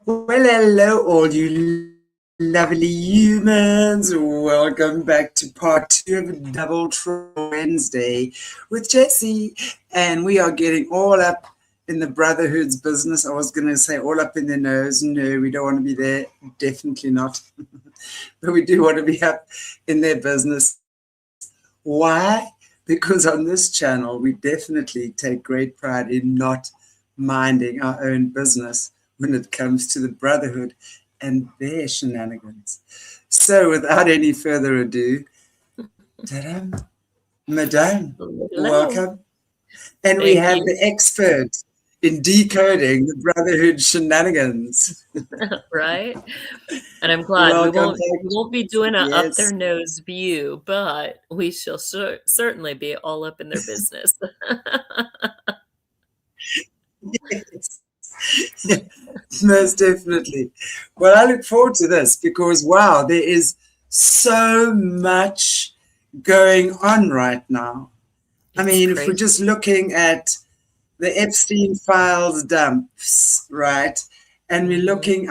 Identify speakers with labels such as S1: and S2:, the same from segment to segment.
S1: Well, hello, all you lovely humans. Welcome back to part two of Double Trouble Wednesday with Jessie. And we are getting all up in the Brotherhood's business. I was going to say all up in their nose. No, we don't want to be there. Definitely not. But we do want to be up in their business. Why? Because on this channel, we definitely take great pride in not minding our own business when it comes to the Brotherhood and their shenanigans. So, without any further ado, ta-da, Madame,
S2: Hello.
S1: welcome. And we
S2: Thank
S1: have
S2: you.
S1: the expert in decoding the Brotherhood shenanigans.
S2: Right? And I'm glad we
S1: Welcome
S2: won't
S1: back.
S2: we won't be doing a up their
S1: Yes.
S2: nose view, but we shall certainly be all up in their business.
S1: Yes. Most definitely. Well, I look forward to this because, wow, there is so much going on right now. I
S2: It's
S1: mean, if we're
S2: crazy.
S1: just looking at the Epstein files dumps, right? And we're
S2: Mhm.
S1: looking,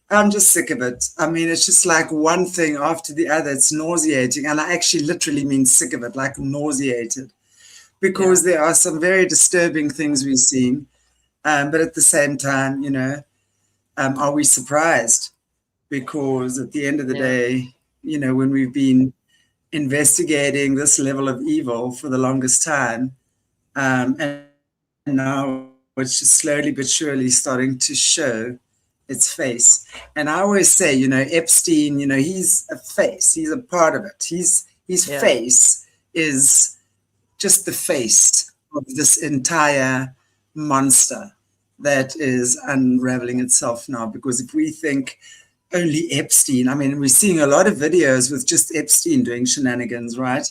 S1: I'm just sick of it. I mean, it's just like one thing after the other. It's nauseating. And I actually literally mean sick of it, like nauseated,
S2: Yeah.
S1: because there are some very disturbing things we've seen. But at the same time, are we surprised? Because at the end of the
S2: Yeah.
S1: day, when we've been investigating this level of evil for the longest time, and now it's just slowly but surely starting to show its face. And I always say, Epstein, he's a face, he's a part of it. His
S2: Yeah.
S1: face is just the face of this entire monster that is unraveling itself now. Because if we think only Epstein, I mean, we're seeing a lot of videos with just Epstein doing shenanigans, right?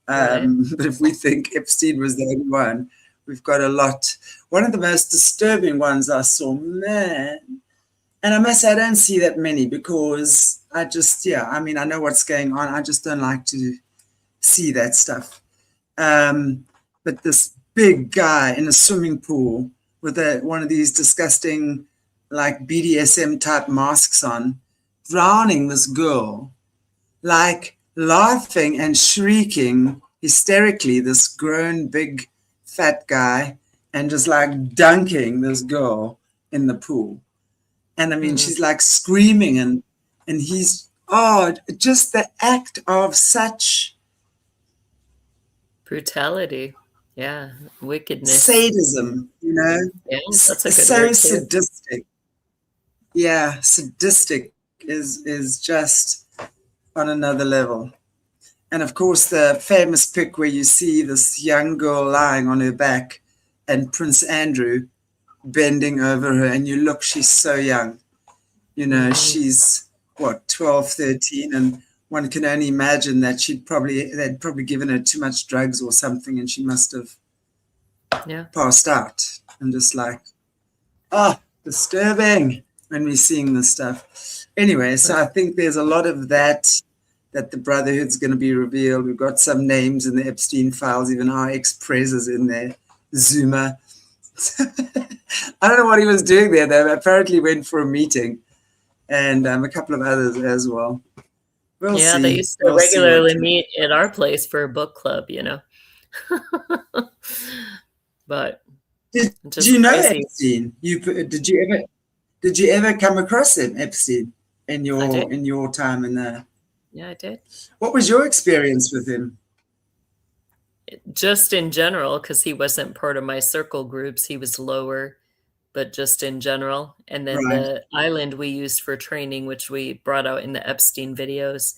S2: Right.
S1: But if we think Epstein was the only one, we've got a lot. One of the most disturbing ones I saw, man, and I must say I don't see that many because I know what's going on. I just don't like to see that stuff. Um, but this big guy in a swimming pool with one of these disgusting, like BDSM type masks on, drowning this girl, like laughing and shrieking hysterically, this grown, big, fat guy, and just like dunking this girl in the pool. And I mean,
S2: Mm.
S1: she's like screaming, and he's, oh, just the act of such
S2: Brutality. Yeah. Wickedness.
S1: sadism,
S2: Yeah, that's a good
S1: so
S2: word too.
S1: sadistic. Yeah, sadistic is just on another level. And of course, the famous pic where you see this young girl lying on her back and Prince Andrew bending over her, and you look, she's so young.
S2: Mhm.
S1: She's what, 12, 13, and one can only imagine that they'd probably given her too much drugs or something, and she must have
S2: Yeah.
S1: passed out. And just like, ah, disturbing when we're seeing this stuff. Anyway, so I think there's a lot of that the Brotherhood's going to be revealed. We've got some names in the Epstein files, even our ex-pres is in there, Zuma. I don't know what he was doing there, though. Apparently went for a meeting, and a couple of others as well. We'll
S2: Yeah, they
S1: see.
S2: used to
S1: We'll see what.
S2: regularly meet at our place for a book club. But
S1: Did
S2: just
S1: you know
S2: crazy.
S1: Epstein? Did you ever come across him, Epstein, in
S2: I did.
S1: your time in there?
S2: Yeah, I did.
S1: What was your experience with him?
S2: Just in general, because he wasn't part of my circle groups, he was lower, but just in general. And then
S1: Right.
S2: the island we used for training, which we brought out in the Epstein videos.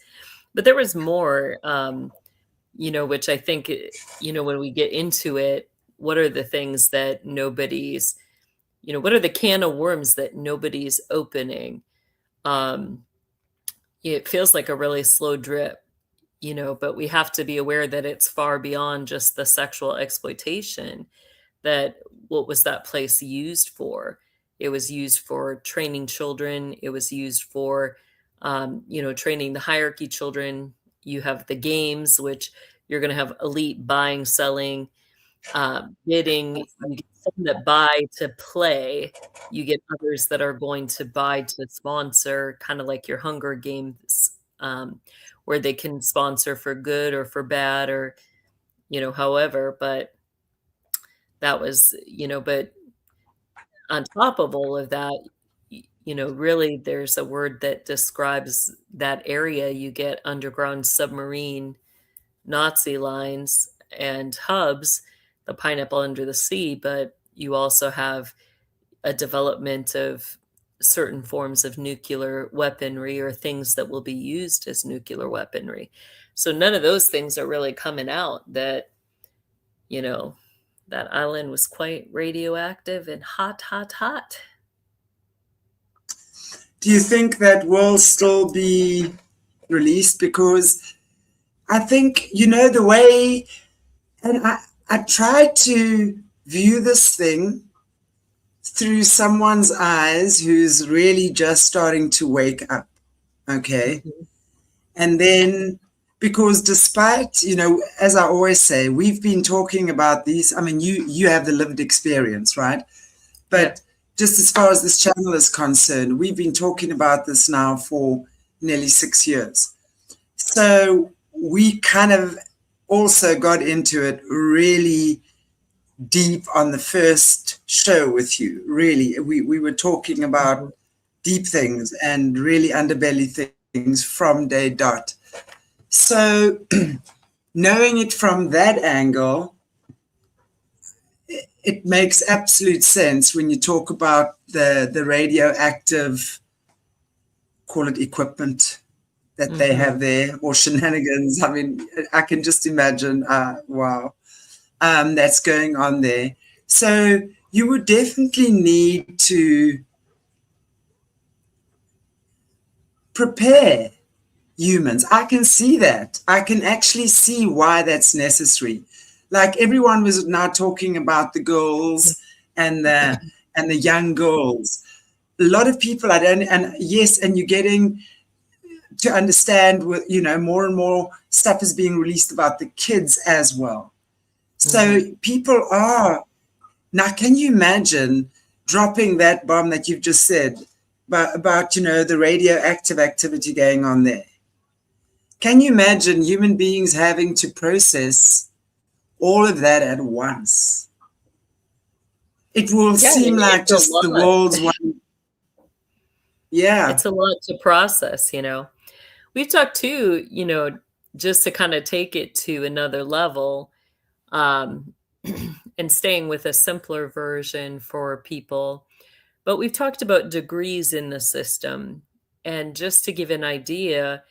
S2: But there was more, which I think, when we get into it, what are the things that what are the can of worms that nobody's opening? Um, it feels like a really slow drip, but we have to be aware that it's far beyond just the sexual exploitation. That what was that place used for? It was used for training children. It was used for, training the hierarchy children. You have the games, which you're going to have elite buying, selling. bidding. You get some that buy to play. You get others that are going to buy to sponsor, kind of like your Hunger Games, where they can sponsor for good or for bad or, however. But that was, but on top of all of that, really there's a word that describes that area. You get underground submarine Nazi lines and hubs, the pineapple under the sea, but you also have a development of certain forms of nuclear weaponry or things that will be used as nuclear weaponry. So none of those things are really coming out you know, that island was quite radioactive and hot, hot, hot.
S1: Do you think that will still be released? Because I think, the way, and I try to view this thing through someone's eyes who's really just starting to wake up. Okay.
S2: Mhm.
S1: And then, because despite, as I always say, we've been talking about these. I mean, you have the lived experience, right?
S2: Yeah.
S1: But just as far as this channel is concerned, we've been talking about this now for nearly 6 years. So we kind of also got into it really deep on the first show with you. Really, we were talking about
S2: Mhm.
S1: deep things and really underbelly things from day dot. So knowing it from that angle, it makes absolute sense when you talk about the radioactive, call it equipment that they
S2: Mhm.
S1: have there, or shenanigans. I mean, I can just imagine, wow, that's going on there. So you would definitely need to prepare humans. I can see that. I can actually see why that's necessary. Like everyone was now talking about the girls and the young girls. A lot of people I don't, and yes, and you're getting to understand with, more and more stuff is being released about the kids as well. So
S2: Mhm.
S1: people are now. Can you imagine dropping that bomb that you've just said about the radioactive activity going on there? Can you imagine human beings having to process all of that at once? It will
S2: Yeah, I
S1: seem
S2: mean,
S1: like
S2: it's a
S1: just the
S2: lot.
S1: world's one. Yeah.
S2: It's a lot to process. We've talked too, just to kind of take it to another level, um, and staying with a simpler version for people. But we've talked about degrees in the system. And just to give an idea,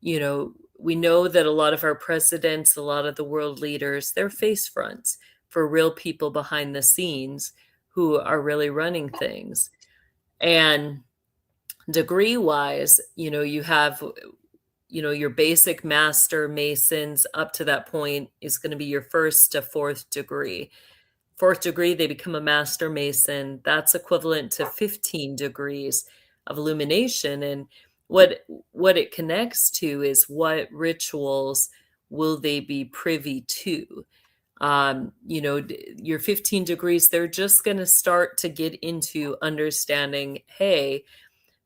S2: we know that a lot of our presidents, a lot of the world leaders, they're face fronts for real people behind the scenes who are really running things. And degree wise, you have, your basic master masons up to that point is going to be your first to fourth degree. Fourth degree, they become a master mason. That's equivalent to 15 degrees of illumination. And what it connects to is what rituals will they be privy to? Your 15 degrees, they're just going to start to get into understanding, hey,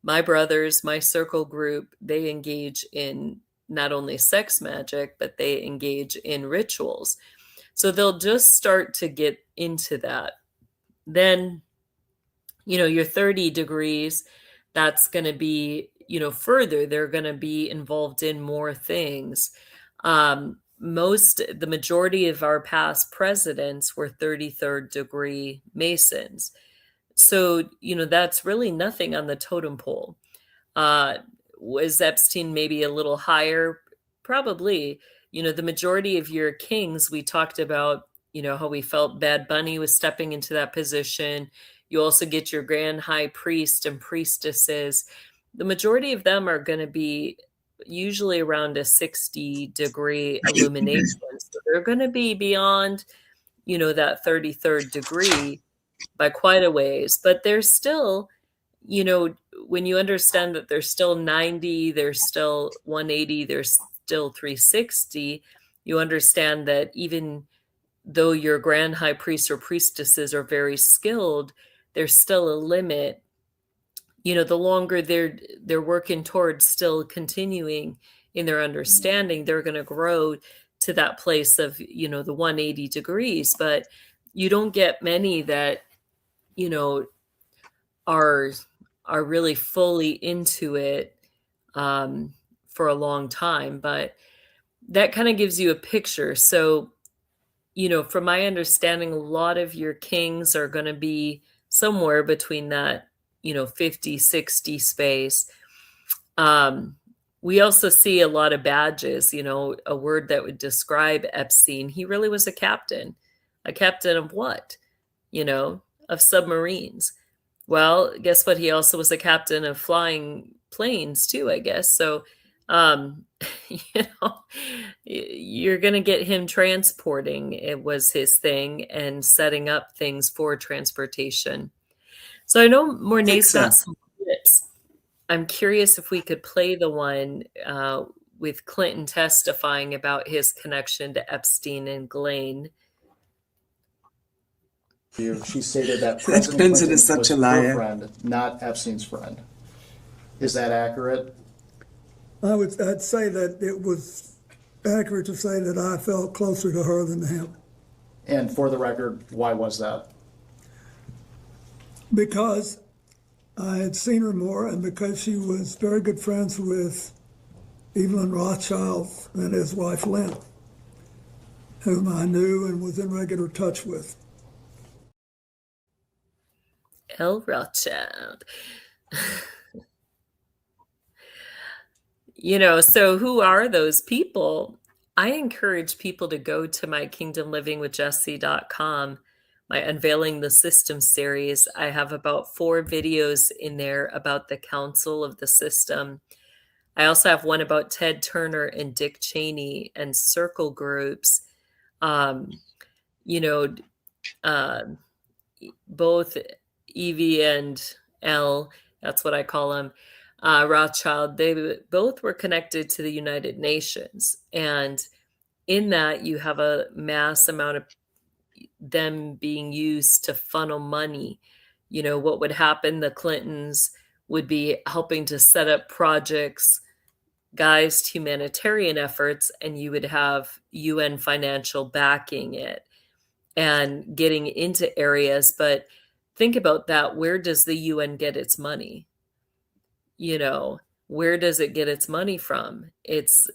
S2: my brothers, my circle group, they engage in not only sex magic, but they engage in rituals. So they'll just start to get into that. Then, your 30 degrees, that's going to be, further. They're going to be involved in more things. The majority of our past presidents were 33rd degree Masons. So, that's really nothing on the totem pole. Uh, was Epstein maybe a little higher? Probably. The majority of your kings, we talked about, how we felt Bad Bunny was stepping into that position. You also get your grand high priest and priestesses. The majority of them are going to be usually around a 60-degree illumination. So they're going to be beyond, that 33rd degree by quite a ways, but there's still, you know, when you understand that there's still 90, there's still 180, there's still 360, you understand that even though your grand high priests or priestesses are very skilled, there's still a limit. The longer they're working towards still continuing in their understanding, they're going to grow to that place of, the 180 degrees. But you don't get many that, you know, are are really fully into it for a long time. But that kind of gives you a picture. So, from my understanding, a lot of your kings are going to be somewhere between that, 50, 60 space. We also see a lot of badges, a word that would describe Epstein. He really was a captain. A captain of what? Of submarines. Well, guess what? He also was a captain of flying planes too, I guess. So, um, you know, you're going to get him transporting. It was his thing, and setting up things for transportation. So I know Mornay's got
S1: Excellent.
S2: some clips. I'm curious if we could play the one with Clinton testifying about his connection to Epstein and Ghislaine.
S3: She stated that
S1: That
S3: President
S1: Clinton
S3: Clinton
S1: is such
S3: was
S1: a
S3: her
S1: liar.
S3: friend, not Epstein's friend. Is that accurate?
S4: I'd say that it was accurate to say that I felt closer to her than him
S3: And for the record, why was that?
S4: because I had seen her more and because she was very good friends with Evelyn Rothschild and his wife Lynn, whom I knew and was in regular touch with.
S2: L. Rothschild. So who are those people? I encourage people to go to my kingdomlivingwithjessie.com, my Unveiling the System series. I have about 4 videos in there about the Council of the System. I also have one about Ted Turner and Dick Cheney and circle groups. You know, uh, both Evie and L, that's what I call them, Rothschild, they both were connected to the United Nations. And in that, you have a mass amount of them being used to funnel money. What would happen? The Clintons would be helping to set up projects, guised humanitarian efforts, and you would have UN financial backing it and getting into areas. But think about that. Where does the UN get its money? Where does it get its money from? It's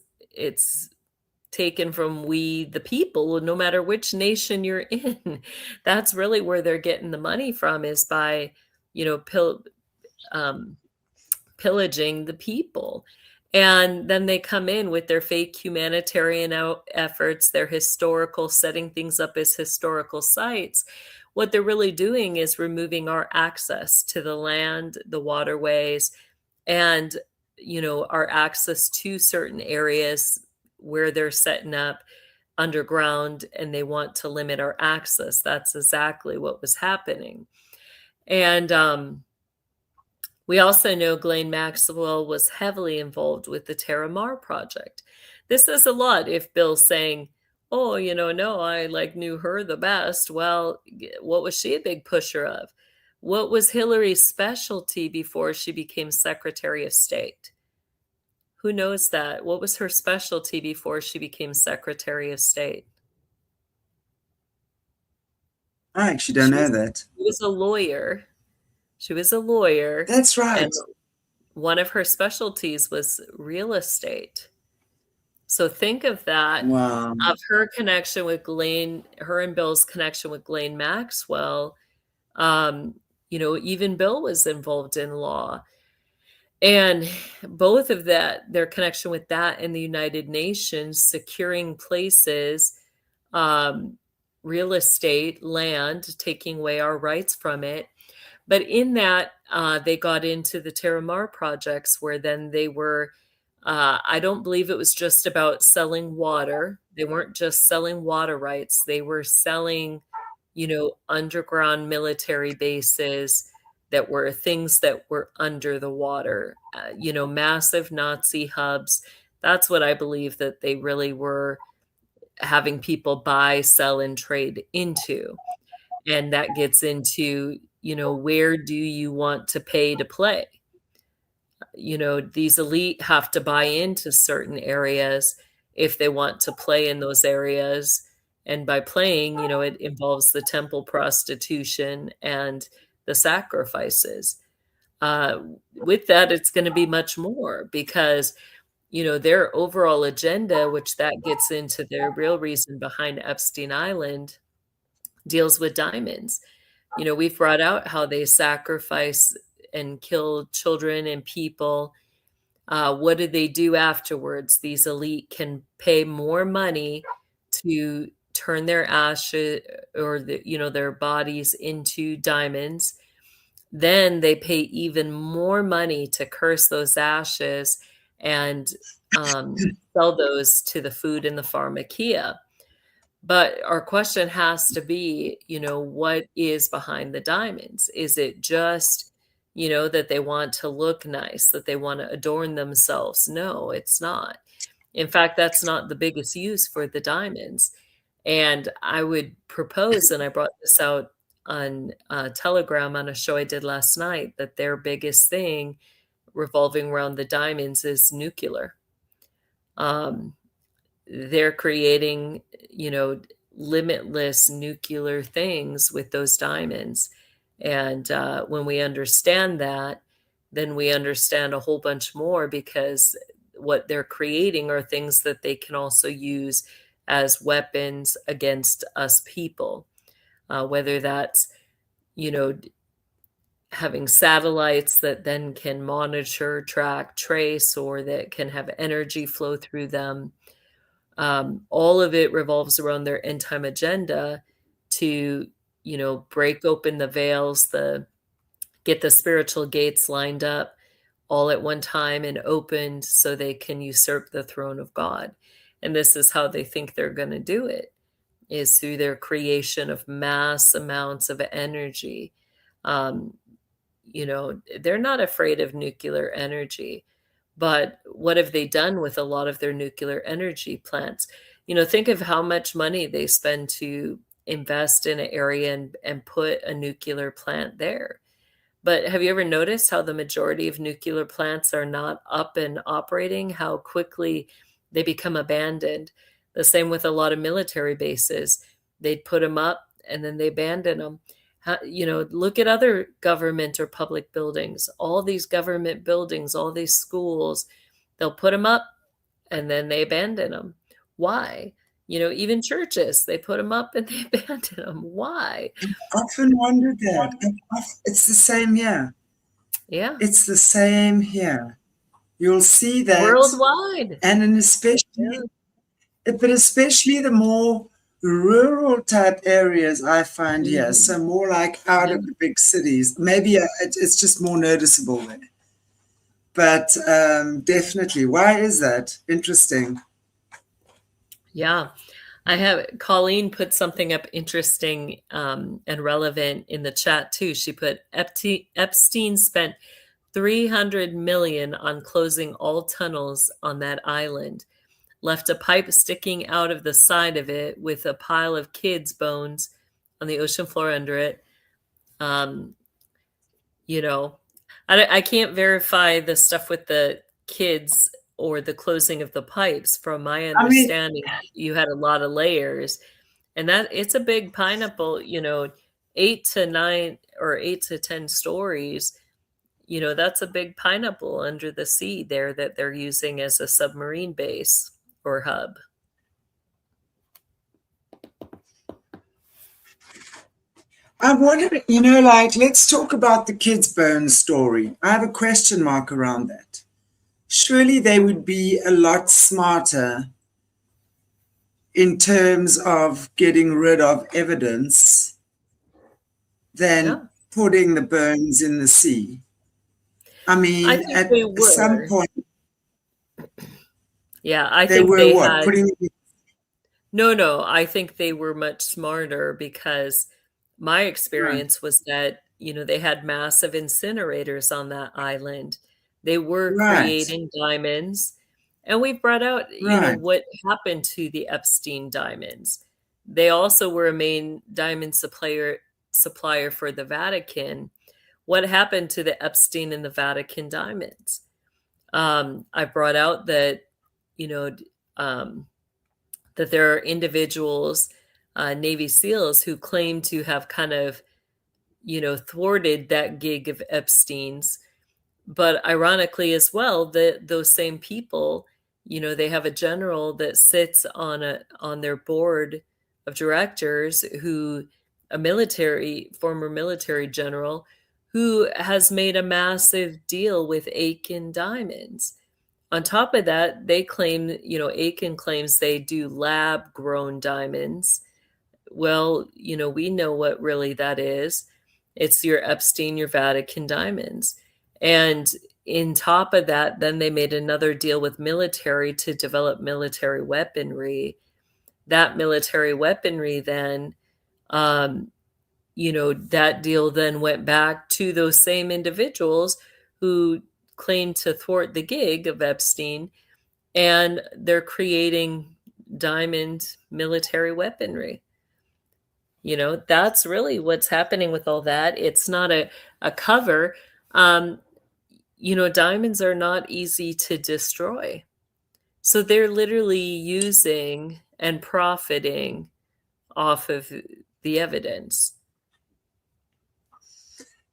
S2: taken from we the people, no matter which nation you're in. That's really where they're getting the money from, is by um, pillaging the people. And then they come in with their fake humanitarian efforts, their historical, setting things up as historical sites. What they're really doing is removing our access to the land, the waterways, and our access to certain areas where they're setting up underground, and they want to limit our access. That's exactly what was happening. And we also know Ghislaine Maxwell was heavily involved with the Terramar project. This is a lot if Bill's saying, oh, no, I knew her the best. Well, what was she a big pusher of? What was Hillary's specialty before she became Secretary of State? Who knows that? What was her specialty before she became Secretary of State?
S1: I actually don't know that.
S2: She was a lawyer. She was a lawyer.
S1: That's right.
S2: And one of her specialties was real estate. So think of that,
S1: Wow.
S2: of her connection with Ghislaine, her and Bill's connection with Ghislaine Maxwell. Even Bill was involved in law. And both of that, their connection with that and the United Nations, securing places, real estate, land, taking away our rights from it. But in that, they got into the Terramar projects, where then they were, I don't believe it was just about selling water. They weren't just selling water rights. They were selling, underground military bases that were things that were under the water, massive Nazi hubs. That's what I believe that they really were having people buy, sell, and trade into. And that gets into, where do you want to pay to play? These elite have to buy into certain areas if they want to play in those areas. And by playing, it involves the temple prostitution and the sacrifices. With that, it's going to be much more because, their overall agenda, which that gets into their real reason behind Epstein Island, deals with diamonds. We've brought out how they sacrifice and kill children and people. What do they do afterwards? These elite can pay more money to turn their ashes or their bodies into diamonds. Then they pay even more money to curse those ashes and sell those to the food and the pharmakia. But our question has to be, what is behind the diamonds? Is it just, that they want to look nice, that they want to adorn themselves? No, it's not. In fact, that's not the biggest use for the diamonds. And I would propose, and I brought this out on Telegram on a show I did last night, that their biggest thing revolving around the diamonds is nuclear. They're creating, limitless nuclear things with those diamonds. And when we understand that, then we understand a whole bunch more, because what they're creating are things that they can also use as weapons against us people, whether that's, having satellites that then can monitor, track, trace, or that can have energy flow through them. All of it revolves around their end time agenda to, break open the veils, get the spiritual gates lined up all at one time and opened so they can usurp the throne of God. And this is how they think they're going to do it, is through their creation of mass amounts of energy. They're not afraid of nuclear energy. But what have they done with a lot of their nuclear energy plants? Think of how much money they spend to invest in an area and put a nuclear plant there. But have you ever noticed how the majority of nuclear plants are not up and operating, how quickly they become abandoned? The same with a lot of military bases. They'd put them up and then they abandon them. Look at other government or public buildings, all these government buildings, all these schools, they'll put them up and then they abandon them. Why? Even churches, they put them up and they abandon them. Why?
S1: I often wondered that. It's the same here.
S2: Yeah.
S1: It's the same here. You'll see that
S2: worldwide.
S1: And especially the more rural type areas I find here, so more like out of the big cities. Maybe it's just more noticeable there. But definitely, why is that? Interesting.
S2: Yeah. I have Colleen put something up interesting and relevant in the chat too. She put Epstein spent $300 million on closing all tunnels on that island, left a pipe sticking out of the side of it with a pile of kids' bones on the ocean floor under it. I can't verify the stuff with the kids or the closing of the pipes. From my understanding, you had a lot of layers, and that it's a big pineapple, 8 to 9 or 8 to 10 stories. That's a big pineapple under the sea there that they're using as a submarine base or hub.
S1: I wanted, let's talk about the kids' bones story. I have a question mark around that. Surely they would be a lot smarter in terms of getting rid of evidence than putting the bones in the sea. I mean, at some point.
S2: Yeah, I think
S1: they were what?
S2: No, I think they were much smarter, because my experience was that, they had massive incinerators on that island. They were creating diamonds, And we've brought out,
S1: Right.
S2: what happened to the Epstein diamonds. They also were a main diamond supplier for the Vatican. What happened to the Epstein and the Vatican diamonds? I brought out that, that there are individuals, Navy SEALs, who claim to have kind of, thwarted that gig of Epstein's. But ironically as well, that those same people, they have a general that sits on their board of directors who former military general who has made a massive deal with Aiken Diamonds. On top of that, they claim, Aiken claims they do lab grown diamonds. Well, we know what really that is. It's your Epstein, your Vatican diamonds. And in top of that, then they made another deal with military to develop military weaponry. That military weaponry then, that deal then went back to those same individuals who claimed to thwart the gig of Epstein, and they're creating diamond military weaponry. That's really what's happening with all that. It's not a cover. Diamonds are not easy to destroy. So they're literally using and profiting off of the evidence.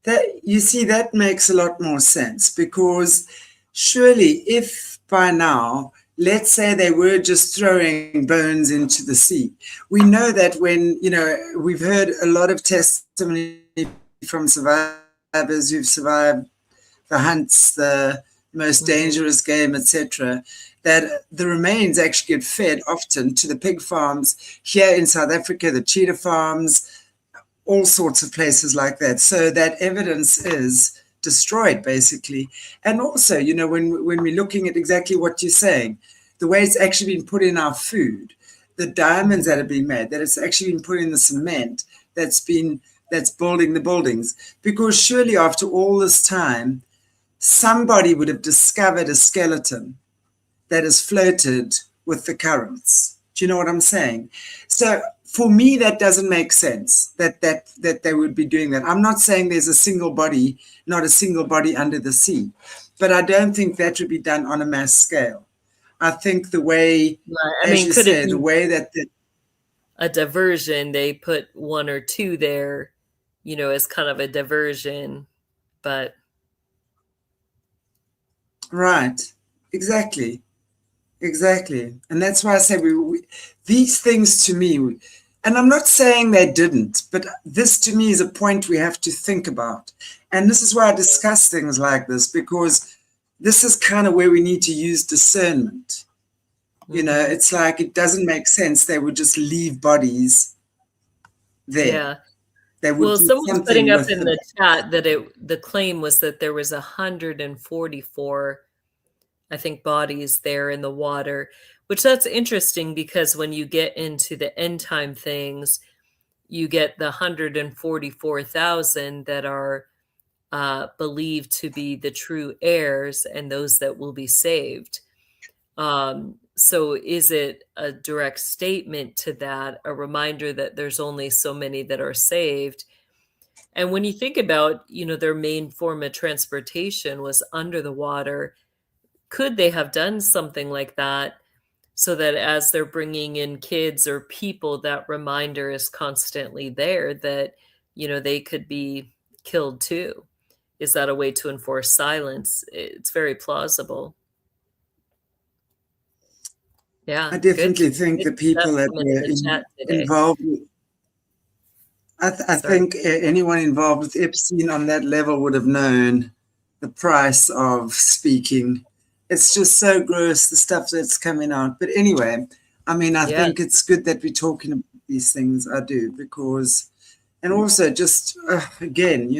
S1: That makes a lot more sense, because surely if by now, let's say they were just throwing bones into the sea, we know that when, we've heard a lot of testimony from survivors who've survived the hunts, the most dangerous game, etc., that the remains actually get fed often to the pig farms here in South Africa, the cheetah farms, all sorts of places like that. So that evidence is destroyed, basically. And also, when we're looking at exactly what you're saying, the way it's actually been put in our food, the diamonds that are being made, that it's actually been put in the cement that's building the buildings. Because surely after all this time, somebody would have discovered a skeleton that has floated with the currents. Do you know what I'm saying? So for me, that doesn't make sense that they would be doing that. I'm not saying there's not a single body under the sea, but I don't think that would be done on a mass scale. I think the way, as you say, the way that
S2: a diversion, they put one or two there, as kind of a diversion, but.
S1: Right. Exactly. And that's why I say these things to me, and I'm not saying they didn't, but this to me is a point we have to think about. And this is why I discuss things like this, because this is kind of where we need to use discernment. It's like, it doesn't make sense they would just leave bodies there.
S2: Yeah.
S1: They would
S2: someone's putting up in the chat that the claim was that there was 144, I think, bodies there in the water, which that's interesting, because when you get into the end time things, you get the 144,000 that are believed to be the true heirs and those that will be saved. So is it a direct statement to that, a reminder that there's only so many that are saved? And when you think about, their main form of transportation was under the water, could they have done something like that so that as they're bringing in kids or people, that reminder is constantly there that, they could be killed too? Is that a way to enforce silence? It's very plausible. Yeah,
S1: I definitely think the people that were involved, I think anyone involved with Epstein on that level would have known the price of speaking. It's just so gross, the stuff that's coming out. But anyway, I think it's good that we're talking about these things. I do, because, and also just, again,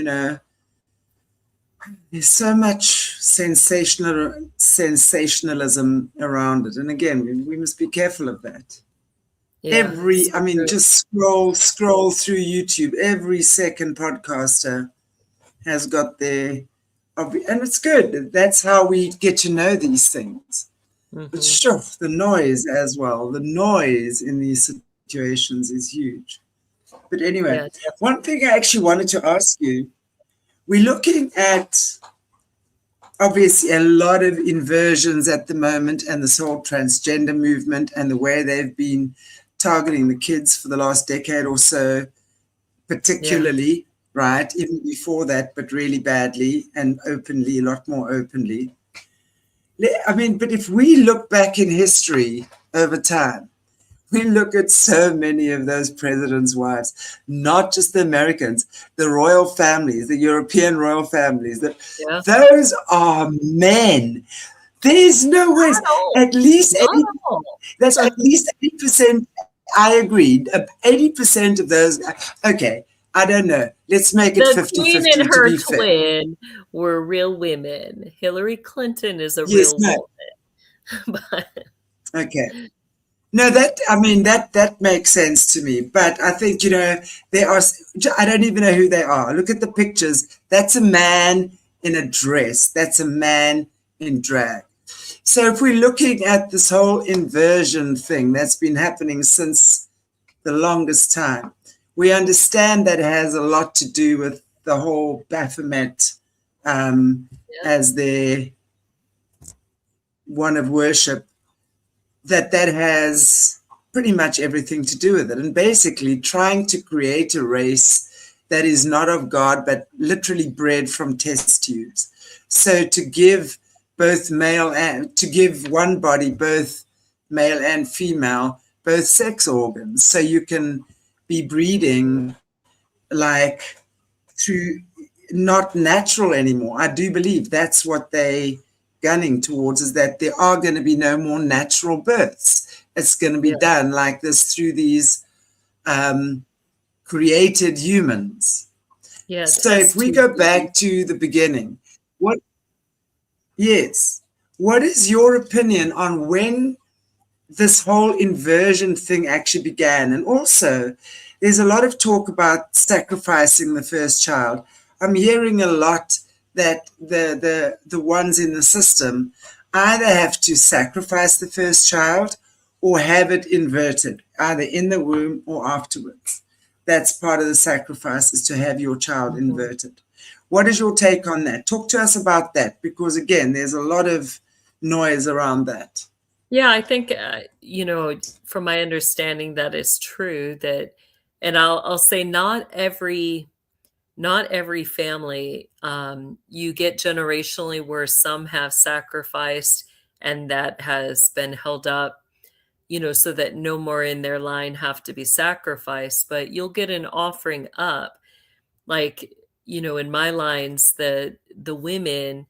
S1: there's so much sensationalism around it. And again, we must be careful of that. Yeah, just scroll through YouTube. Every second podcaster has got their, and it's good. That's how we get to know these things. But sure, the noise as well. The noise in these situations is huge. But anyway,
S2: Yeah,
S1: one thing I actually wanted to ask you, we're looking at obviously a lot of inversions at the moment and this whole transgender movement and the way they've been targeting the kids for the last decade or so, particularly, right? Even before that, but really badly and openly, a lot more openly. I mean, but if we look back in history over time, we look at so many of those presidents' wives, not just the Americans, the royal families, the European royal families. Those are men. There's no way. At least 80, that's at least 80%. I agreed. 80% of those. Okay, I don't know. Let's make it 50-50
S2: Queen and
S1: to
S2: her
S1: be fair.
S2: twin were real women. Hillary Clinton is a
S1: Yes,
S2: real woman. But
S1: okay. No, that makes sense to me. But I think, there are, I don't even know who they are. Look at the pictures. That's a man in a dress. That's a man in drag. So if we're looking at this whole inversion thing that's been happening since the longest time, we understand that it has a lot to do with the whole Baphomet as their one of worship, that has pretty much everything to do with it. And basically trying to create a race that is not of God, but literally bred from test tubes. So to give to give one body, both male and female, both sex organs. So you can be breeding like through not natural anymore. I do believe that's what they gunning towards, is that there are going to be no more natural births. It's going to be done like this through these created humans. So if we go back to the beginning, what is your opinion on when this whole inversion thing actually began? And also, there's a lot of talk about sacrificing the first child. I'm hearing a lot that the ones in the system either have to sacrifice the first child or have it inverted, either in the womb or afterwards. That's part of the sacrifice, is to have your child inverted. What is your take on that? Talk to us about that, because again, there's a lot of noise around that.
S2: Yeah, I think, from my understanding, that is true. That, and I'll say not every family, you get generationally where some have sacrificed and that has been held up, so that no more in their line have to be sacrificed. But you'll get an offering up. Like, in my lines, the women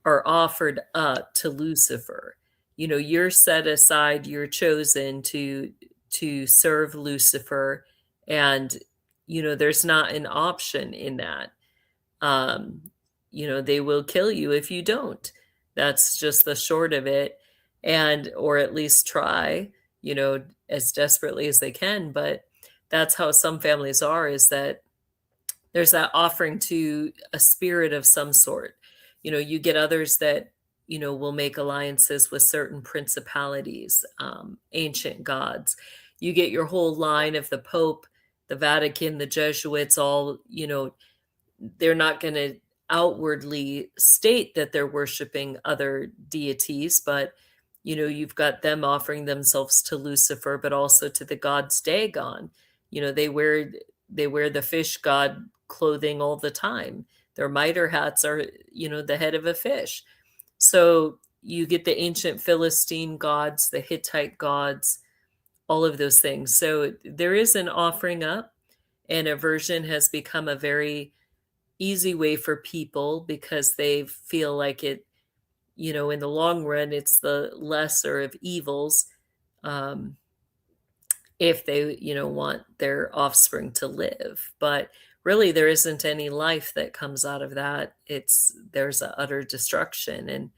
S2: are offered up to Lucifer. You're set aside, you're chosen to serve Lucifer, and there's not an option in that. They will kill you if you don't. That's just the short of it. And or at least try, as desperately as they can. But that's how some families are, is that there's that offering to a spirit of some sort. You get others that, will make alliances with certain principalities, ancient gods. You get your whole line of the Pope, the Vatican, the Jesuits, all, they're not going to outwardly state that they're worshiping other deities, but, you've got them offering themselves to Lucifer, but also to the gods Dagon. They wear the fish god clothing all the time. Their mitre hats are, the head of a fish. So you get the ancient Philistine gods, the Hittite gods, all of those things. So there is an offering up, and aversion has become a very easy way for people because they feel like it, in the long run, it's the lesser of evils. If they, want their offspring to live. But really, there isn't any life that comes out of that. There's an utter destruction, and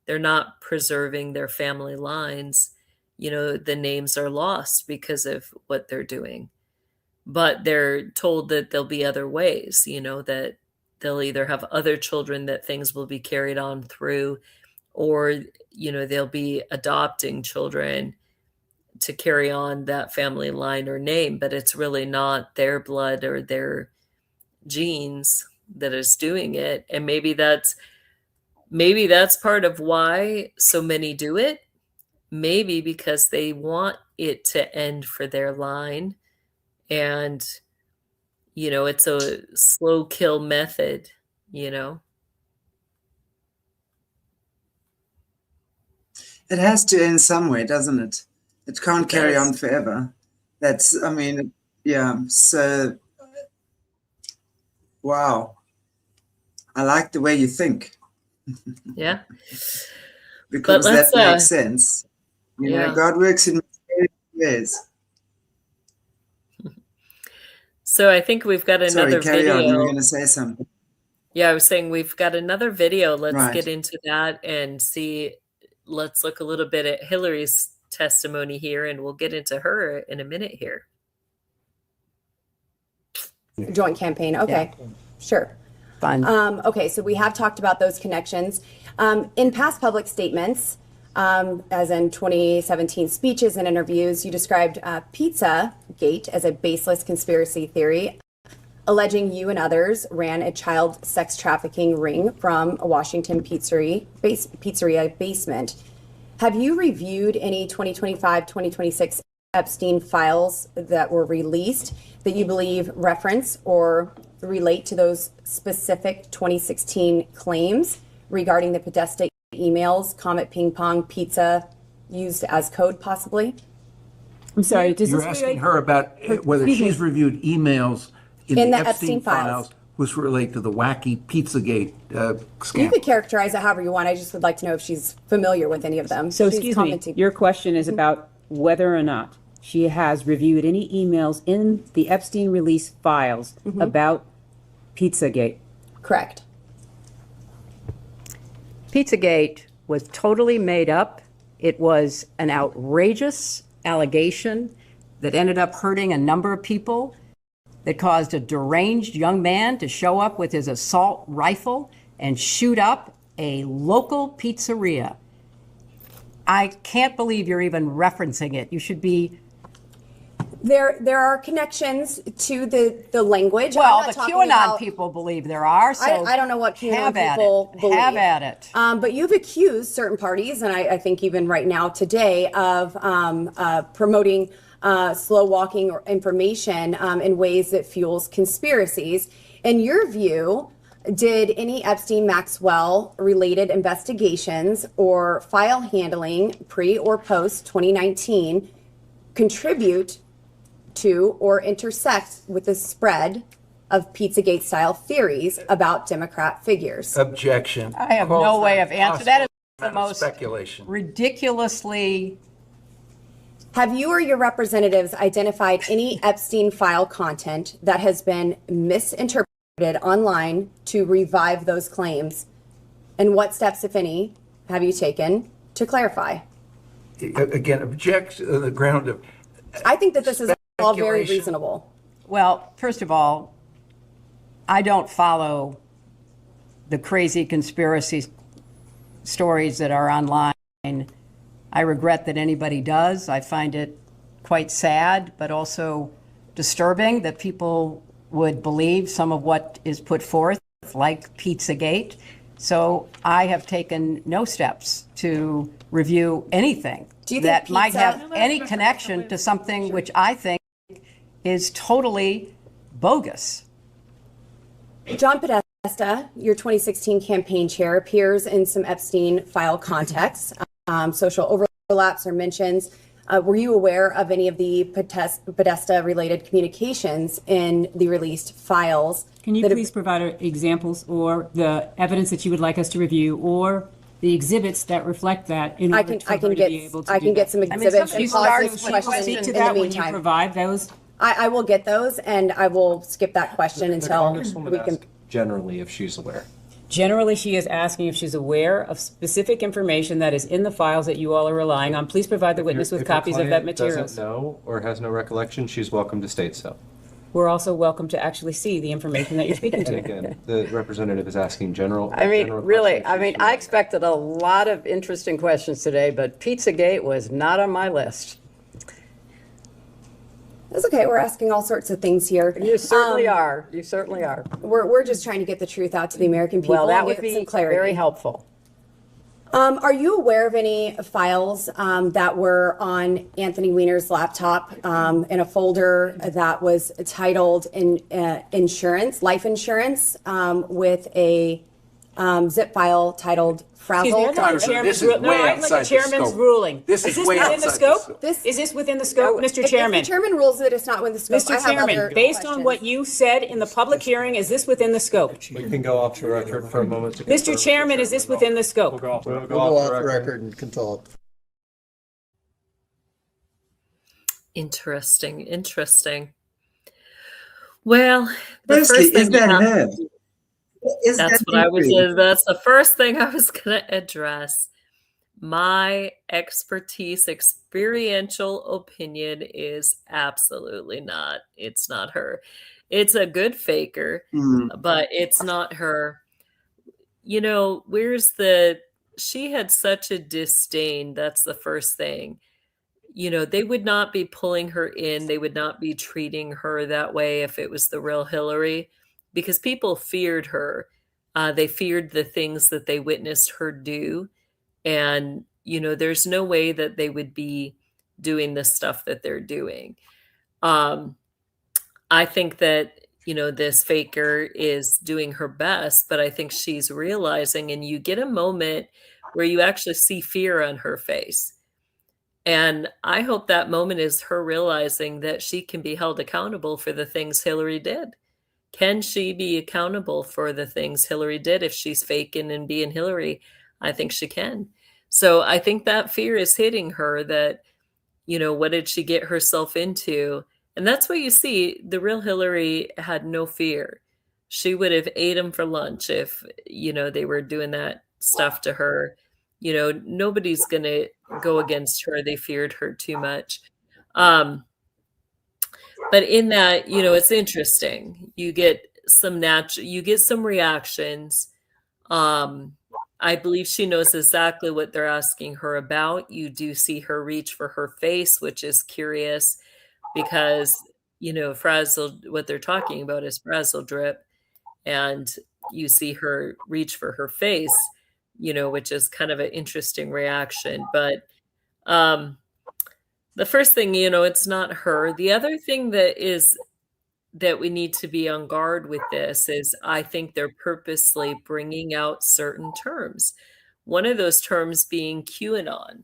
S2: they're not preserving their family lines. The names are lost because of what they're doing. But they're told that there'll be other ways, that they'll either have other children that things will be carried on through, or, you know, they'll be adopting children to carry on that family line or name, but it's really not their blood or their genes that is doing it. And maybe that's part of why so many do it. Maybe because they want it to end for their line, and you know, it's a slow kill method, you know.
S1: It has to end somewhere, doesn't it? It can't carry on forever. That's, I mean, yeah. So, wow. I like the way you think.
S2: Yeah.
S1: Because that makes sense. You
S2: yeah.
S1: know, God works in mysterious ways.
S2: So I think we've got another
S1: carry
S2: video.
S1: on. You were going to say something.
S2: Yeah, I was saying we've got another video. Let's
S1: Right.
S2: get into that and see. Let's look a little bit at Hillary's testimony here, and we'll get into her in a minute here.
S5: Joint campaign. Okay, sure.
S6: Fun.
S5: Okay, so we have talked about those connections. In past public statements, as in 2017 speeches and interviews, you described Pizzagate as a baseless conspiracy theory, alleging you and others ran a child sex trafficking ring from a Washington pizzeria basement. Have you reviewed any 2025-2026 Epstein files that were released that you believe reference or relate to those specific 2016 claims regarding the Podesta emails, Comet Ping Pong Pizza used as code possibly?
S6: I'm sorry, does
S7: You're
S6: this
S7: asking
S6: relate?
S7: her about whether she's reviewed emails in the Epstein files, which relate to the wacky Pizzagate
S5: You
S7: scandal.
S5: could characterize it however you want. I just would like to know if she's familiar with any of them.
S6: So
S5: She's
S6: excuse me,
S5: commenting.
S6: your question is about whether or not she has reviewed any emails in the Epstein release files about Pizzagate.
S5: Correct.
S8: Pizzagate was totally made up. It was an outrageous allegation that ended up hurting a number of people, that caused a deranged young man to show up with his assault rifle and shoot up a local pizzeria. I can't believe you're even referencing it. You should be.
S5: There are connections to the language.
S8: Well,
S5: I'm not
S8: the
S5: talking
S8: QAnon
S5: about-
S8: people believe there are, so
S5: I don't know what QAnon
S8: have at
S5: people
S8: it.
S5: believe.
S8: Have at it.
S5: But you've accused certain parties, and I think even right now today, of promoting slow walking or information in ways that fuels conspiracies. In your view, did any Epstein-Maxwell related investigations or file handling pre or post 2019 contribute to or intersect with the spread of Pizzagate style theories about Democrat figures?
S7: Objection.
S8: I have no way of answering. That is the most
S7: speculation.
S8: ridiculously.
S5: Have you or your representatives identified any Epstein file content that has been misinterpreted online to revive those claims? And what steps, if any, have you taken to clarify?
S7: Again, object on the ground of
S5: I think that this is all very
S7: Speculation.
S5: reasonable.
S8: Well, first of all, I don't follow the crazy conspiracy stories that are online. I regret that anybody does. I find it quite sad, but also disturbing that people would believe some of what is put forth, like Pizzagate. So I have taken no steps to review anything
S5: Do you think
S8: that might
S5: pizza-
S8: have any connection to something which I think is totally bogus.
S5: John Podesta, your 2016 campaign chair, appears in some Epstein file contexts, social overlaps or mentions. Were you aware of any of the Podesta-related communications in the released files?
S6: Can you please provide examples or the evidence that you would like us to review or the exhibits that reflect that in order for her to be able to
S5: I
S6: do
S5: can get
S6: that?
S5: some
S8: mean,
S5: exhibits
S8: somebody
S5: and
S8: starts
S5: pause
S8: with
S5: this
S8: a
S5: question
S8: question
S6: Speak
S5: in
S6: to
S5: the
S6: that when you
S5: meantime.
S6: provide those.
S5: I will get those, and I will skip that question
S9: The
S5: until
S9: Congresswoman
S5: we can.
S9: asked generally if she's aware.
S6: Generally, she is asking if she's aware of specific information that is in the files that you all are relying on. Please provide the witness with
S9: If your
S6: copies of that
S9: client
S6: material.
S9: doesn't know or has no recollection, she's welcome to state so.
S6: we're also welcome to actually see the information that you're speaking
S9: And
S6: to.
S9: again, the representative is asking general.
S8: I mean,
S9: general
S8: really,
S9: questions.
S8: I mean, I expected a lot of interesting questions today, but Pizzagate was not on my list.
S5: That's okay. We're asking all sorts of things here.
S8: You certainly are. You certainly are.
S5: We're just trying to get the truth out to the American people.
S8: Well, that
S5: and
S8: would
S5: get
S8: be
S5: some clarity.
S8: very helpful.
S5: Are you aware of any files that were on Anthony Weiner's laptop in a folder that was titled insurance, life insurance, with a zip file titled
S6: Excuse me,
S5: frazzle?
S6: I'd like the chairman's,
S7: This is way
S6: I'd like
S7: outside
S6: the
S7: the
S6: chairman's
S7: scope.
S6: ruling.
S7: This is way
S6: within the
S7: outside the
S6: scope?
S7: scope.
S5: This-
S6: Is this within the scope, Mr.
S5: If
S6: Chairman?
S5: the chairman rules that it's not within the scope, I
S6: Mr.
S5: have
S6: Chairman,
S5: other
S6: based on what
S5: questions.
S6: you said in the public hearing, is this within the scope?
S9: We can go off the record for a moment. To
S6: Mr.
S9: confirm
S6: Chairman, is this within the scope?
S9: We'll go off
S3: We'll go off the record and can talk.
S2: Interesting. Well, the
S1: Firstly,
S2: first
S1: is
S2: thing you
S1: that
S2: have
S1: her?
S2: to do-
S1: Is
S2: that's
S1: that
S2: what I was.
S1: you?
S2: That's the first thing I was going to address. My expertise, experiential opinion is absolutely not. It's not her. It's a good faker, but it's not her. You know, she had such a disdain. That's the first thing. You know, they would not be pulling her in. They would not be treating her that way if it was the real Hillary, because people feared her. They feared the things that they witnessed her do. And, you know, there's no way that they would be doing the stuff that they're doing. I think that, you know, this faker is doing her best, but I think she's realizing, and you get a moment where you actually see fear on her face. And I hope that moment is her realizing that she can be held accountable for the things Hillary did. Can she be accountable for the things Hillary did if she's faking and being Hillary? I think she can. So I think that fear is hitting her that, you know, what did she get herself into? And that's what you see. The real Hillary had no fear. She would have ate him for lunch if, you know, they were doing that stuff to her. You know, nobody's going to go against her. They feared her too much. But in that, you know, it's interesting. You get some reactions. I believe she knows exactly what they're asking her about. You do see her reach for her face, which is curious because, you know, what they're talking about is frazzle drip. And you see her reach for her face, you know, which is kind of an interesting reaction. But the first thing, you know, it's not her. The other thing that we need to be on guard with this is I think they're purposely bringing out certain terms. One of those terms being QAnon.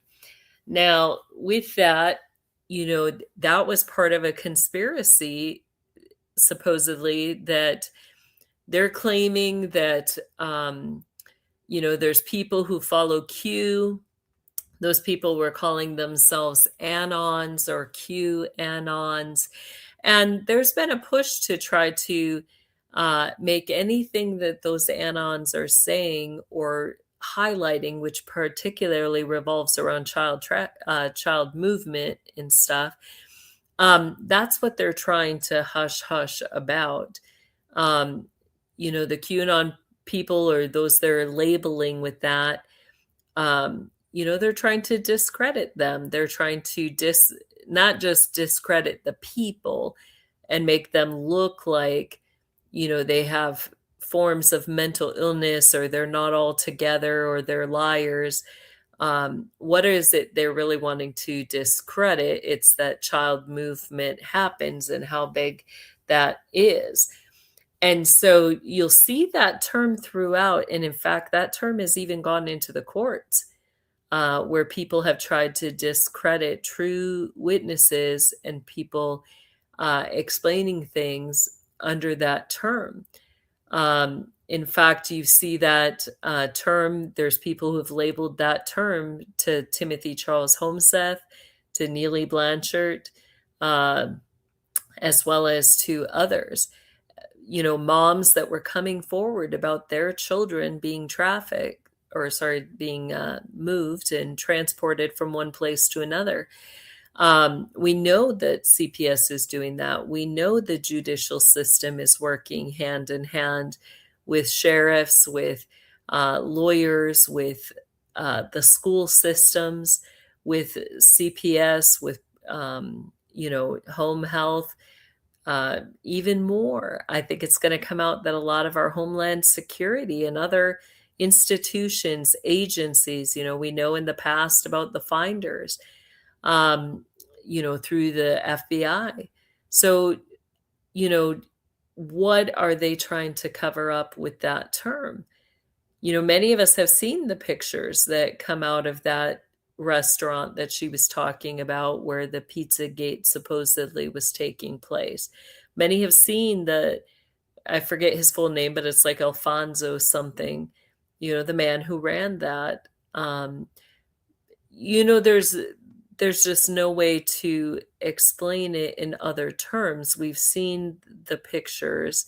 S2: Now, with that, you know, that was part of a conspiracy, supposedly, that they're claiming that, you know, there's people who follow Q. Those people were calling themselves Anons or QAnons. And there's been a push to try to make anything that those Anons are saying or highlighting, which particularly revolves around child movement and stuff. That's what they're trying to hush about. You know, the QAnon people or those they're labeling with that, you know, they're trying to discredit them. They're trying to not just discredit the people and make them look like, you know, they have forms of mental illness or they're not all together or they're liars. What is it they're really wanting to discredit? It's that child movement happens and how big that is. And so you'll see that term throughout. And in fact, that term has even gone into the courts. Where people have tried to discredit true witnesses and people explaining things under that term. In fact, you see that term, there's people who have labeled that term to Timothy Charles Homseth, to Neely Blanchard, as well as to others. You know, moms that were coming forward about their children being being moved and transported from one place to another. We know that CPS is doing that. We know the judicial system is working hand in hand with sheriffs, with lawyers, with the school systems, with CPS, with home health. Even more, I think it's going to come out that a lot of our Homeland Security and other institutions, agencies, we know in the past about the finders, through the FBI. So, what are they trying to cover up with that term? Many of us have seen the pictures that come out of that restaurant that she was talking about where the Pizzagate supposedly was taking place. Many have seen I forget his full name, but it's like Alfonso something, the man who ran that. There's just no way to explain it in other terms. We've seen the pictures.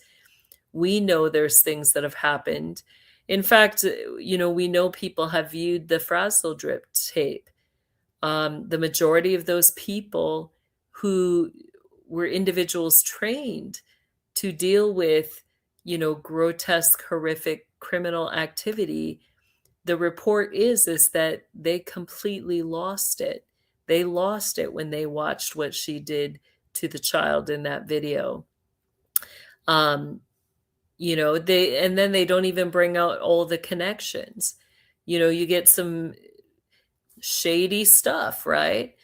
S2: We know there's things that have happened. In fact, we know people have viewed the Frazzle Drip tape. The majority of those people who were individuals trained to deal with, grotesque, horrific criminal activity, the report is that they completely lost it. They lost it when they watched what she did to the child in that video. And then they don't even bring out all the connections. You get some shady stuff, right?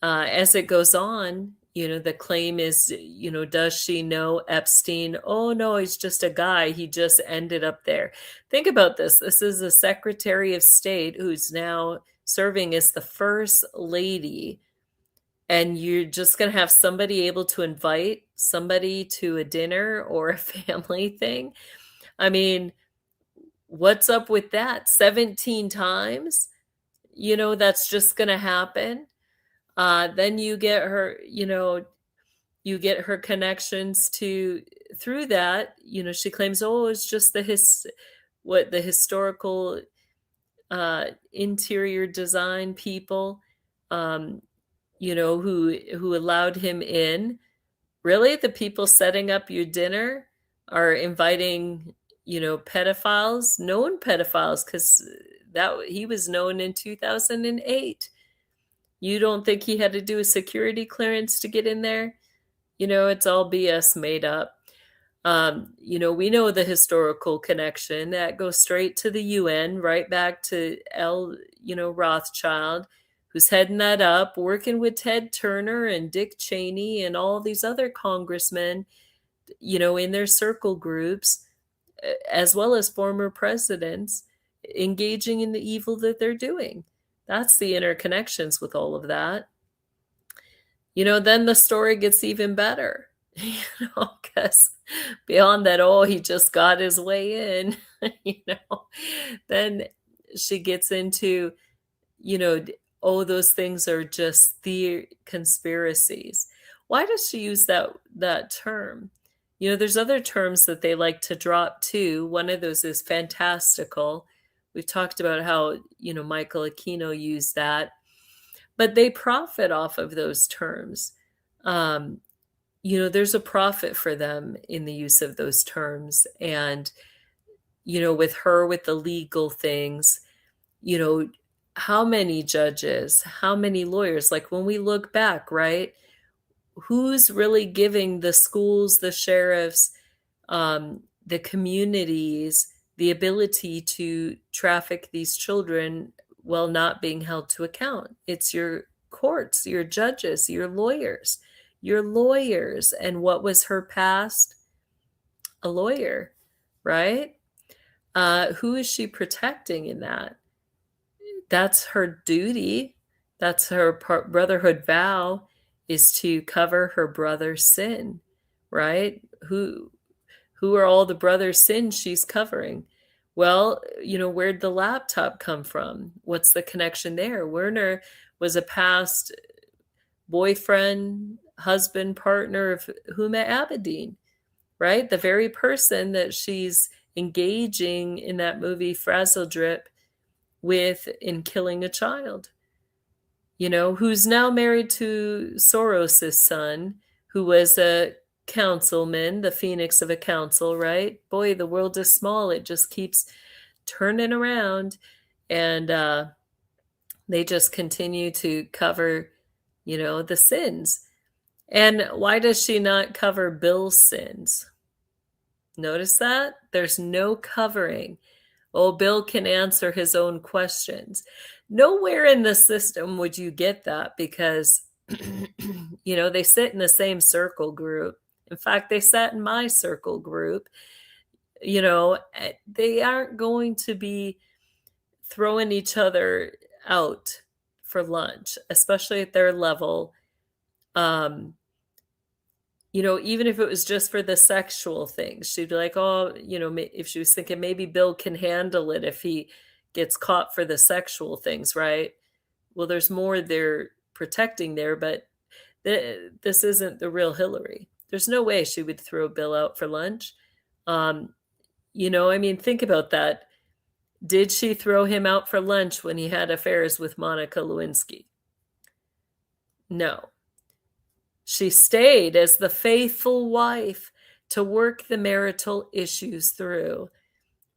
S2: As it goes on, the claim is, does she know Epstein? Oh, no, he's just a guy. He just ended up there. Think about this. This is a Secretary of State who's now serving as the First Lady. And you're just going to have somebody able to invite somebody to a dinner or a family thing. I mean, what's up with that? 17 times? That's just going to happen. Then you get her, you get her connections through that. She claims, oh, it's just the historical interior design people, who allowed him in. Really? The people setting up your dinner are inviting, pedophiles, known pedophiles, because he was known in 2008. You don't think he had to do a security clearance to get in there? It's all BS made up. We know the historical connection that goes straight to the UN, right back to Rothschild, who's heading that up, working with Ted Turner and Dick Cheney and all these other congressmen, in their circle groups, as well as former presidents, engaging in the evil that they're doing. That's the interconnections with all of that. Then the story gets even better, because beyond that, oh, he just got his way in, then she gets into, oh, those things are just the conspiracies. Why does she use that term? There's other terms that they like to drop too. One of those is fantastical. We've talked about how, Michael Aquino used that, but they profit off of those terms. There's a profit for them in the use of those terms. And, with her, with the legal things, how many judges, how many lawyers, like when we look back, right? Who's really giving the schools, the sheriffs, the communities, the ability to traffic these children while not being held to account? It's your courts, your judges, your lawyers. And what was her past? A lawyer, right? Who is she protecting in that? That's her duty. That's her brotherhood vow, is to cover her brother's sin, right? Who are all the brother's sins she's covering? Well, where'd the laptop come from? What's the connection there? Werner was a past boyfriend, husband, partner of Huma Abedin, right? The very person that she's engaging in that movie Frazzle Drip with in killing a child. who's now married to Soros's son, who was a councilman, the phoenix of a council, right? Boy, the world is small. It just keeps turning around. And they just continue to cover, the sins. And why does she not cover Bill's sins? Notice that? There's no covering. Oh, Bill can answer his own questions. Nowhere in the system would you get that because, they sit in the same circle group. In fact, they sat in my circle group. They aren't going to be throwing each other out for lunch, especially at their level. Even if it was just for the sexual things, she'd be like, oh, if she was thinking maybe Bill can handle it if he gets caught for the sexual things, right? Well, there's more they're protecting there, but this isn't the real Hillary. There's no way she would throw Bill out for lunch. Think about that. Did she throw him out for lunch when he had affairs with Monica Lewinsky? No. She stayed as the faithful wife to work the marital issues through,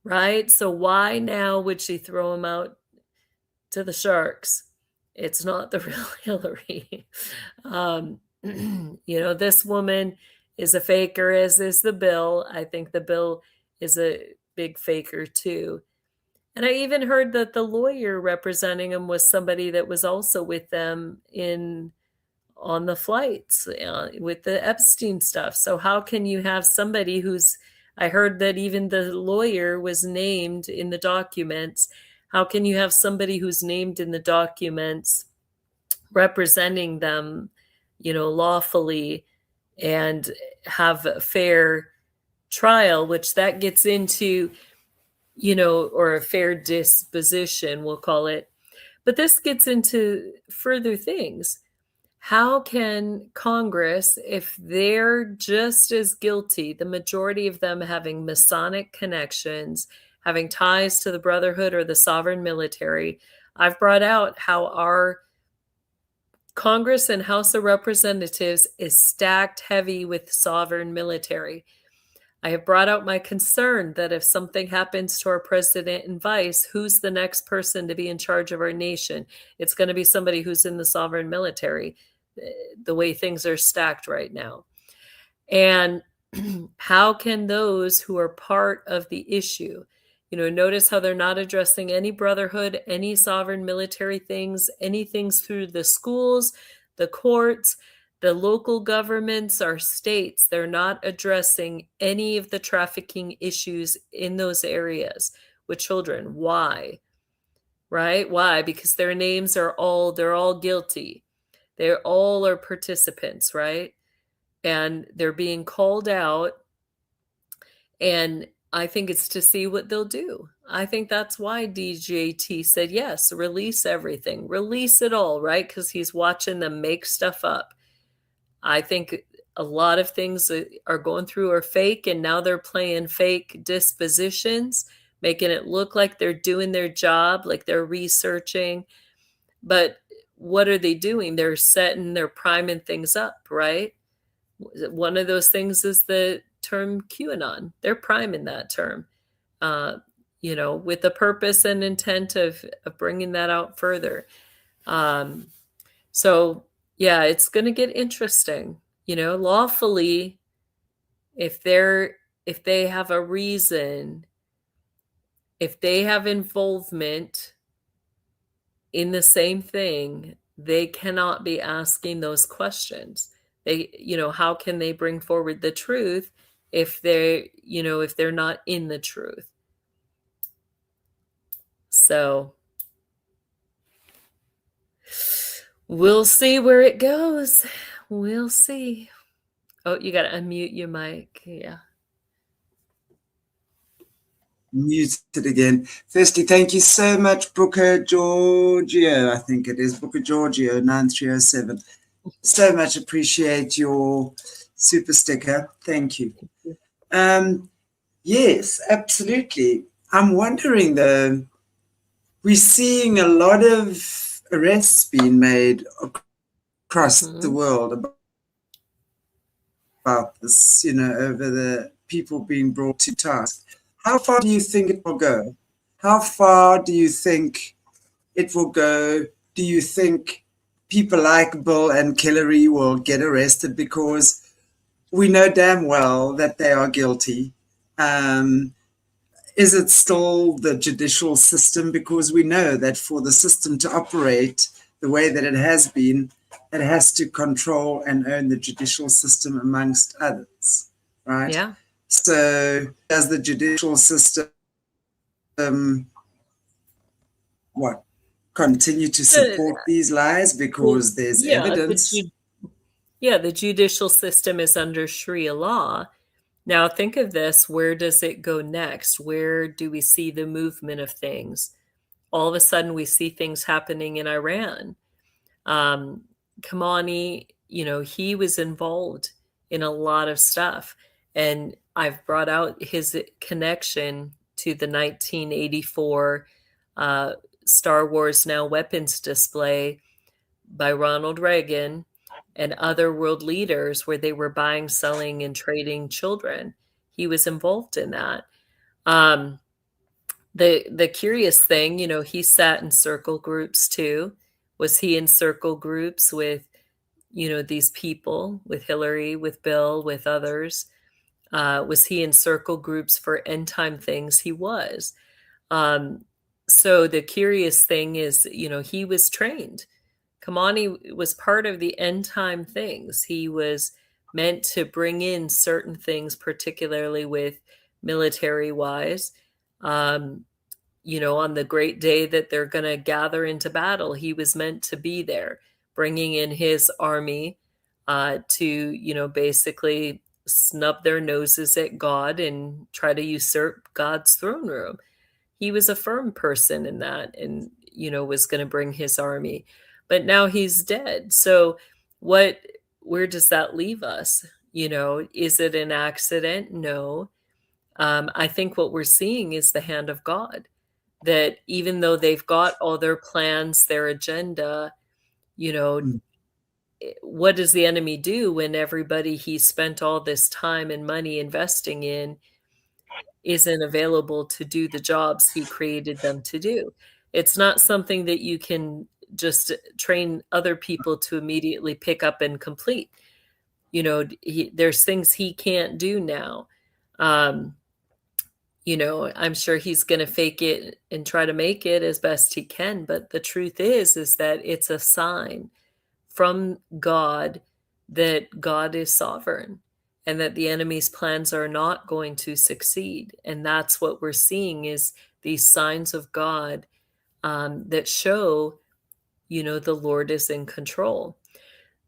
S2: right? So why now would she throw him out to the sharks? It's not the real Hillary. This woman is a faker, as is the Bill. I think the Bill is a big faker too. And I even heard that the lawyer representing him was somebody that was also with them on the flights with the Epstein stuff. So how can you have somebody I heard that even the lawyer was named in the documents. How can you have somebody who's named in the documents representing them, lawfully and have a fair trial, which that gets into, or a fair disposition, we'll call it. But this gets into further things. How can Congress, if they're just as guilty, the majority of them having Masonic connections, having ties to the Brotherhood or the sovereign military, I've brought out how our Congress and House of Representatives is stacked heavy with sovereign military. I have brought out my concern that if something happens to our president and vice, who's the next person to be in charge of our nation? It's going to be somebody who's in the sovereign military, the way things are stacked right now. And how can those who are part of the issue, notice how they're not addressing any brotherhood, any sovereign military things, any things through the schools, the courts, the local governments, our states. They're not addressing any of the trafficking issues in those areas with children. Why? Right? Why? Because their names they're all guilty. They all are participants, right? And they're being called out. And I think it's to see what they'll do. I think that's why DJT said, yes, release everything. Release it all, right? Because he's watching them make stuff up. I think a lot of things that are going through are fake, and now they're playing fake dispositions, making it look like they're doing their job, like they're researching. But what are they doing? They're priming things up, right? One of those things is the term QAnon. They're priming that term, with the purpose and intent of bringing that out further. So yeah, it's going to get interesting, lawfully, if they have a reason, if they have involvement in the same thing, they cannot be asking those questions. How can they bring forward the truth if they're not in the truth? So we'll see where it goes. We'll see. Oh, you got to unmute your mic. Yeah.
S1: Muted again. Firstly, thank you so much, Booker Giorgio. I think it is Booker Giorgio 9307. So much appreciate your super sticker. Thank you. Yes, absolutely. I'm wondering though, we're seeing a lot of arrests being made across the world about this, over the people being brought to task. How far do you think it will go? How far do you think it will go? Do you think people like Bill and Hillary will get arrested? Because we know damn well that they are guilty. Is it still the judicial system? Because we know that for the system to operate the way that it has been, it has to control and own the judicial system amongst others, right?
S2: Yeah.
S1: So does the judicial system continue to support these lies because there's evidence?
S2: The judicial system is under Sharia law. Now think of this, where does it go next? Where do we see the movement of things? All of a sudden we see things happening in Iran. Khamenei, he was involved in a lot of stuff. And I've brought out his connection to the 1984 Star Wars Now weapons display by Ronald Reagan and other world leaders where they were buying, selling, and trading children. He was involved in that. The curious thing, he sat in circle groups too. Was he in circle groups with, these people, with Hillary, with Bill, with others? Was he in circle groups for end time things? He was. So the curious thing is, he was trained. Khamenei was part of the end time things. He was meant to bring in certain things, particularly with military wise. On the great day that they're going to gather into battle, he was meant to be there, bringing in his army to, basically snub their noses at God and try to usurp God's throne room. He was a firm person in that and, was going to bring his army. But now he's dead. So where does that leave us? Is it an accident? No. I think what we're seeing is the hand of God, that even though they've got all their plans, their agenda, what does the enemy do when everybody he spent all this time and money investing in isn't available to do the jobs he created them to do? It's not something that you can just train other people to immediately pick up and complete. There's things he can't do now. I'm sure he's going to fake it and try to make it as best he can. But the truth is that it's a sign from God that God is sovereign and that the enemy's plans are not going to succeed. And that's what we're seeing is these signs of God that show the Lord is in control.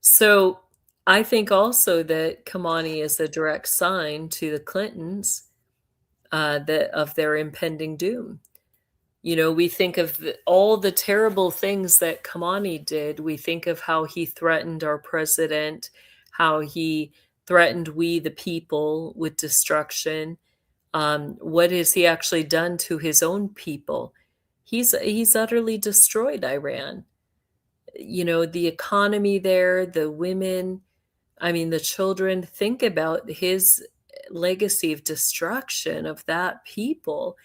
S2: So I think also that Khamenei is a direct sign to the Clintons of their impending doom. We think of all the terrible things that Khamenei did. We think of how he threatened our president, how he threatened we, the people, with destruction. What has he actually done to his own people? He's utterly destroyed Iran. The economy there, the women, the children. Think about his legacy of destruction of that people.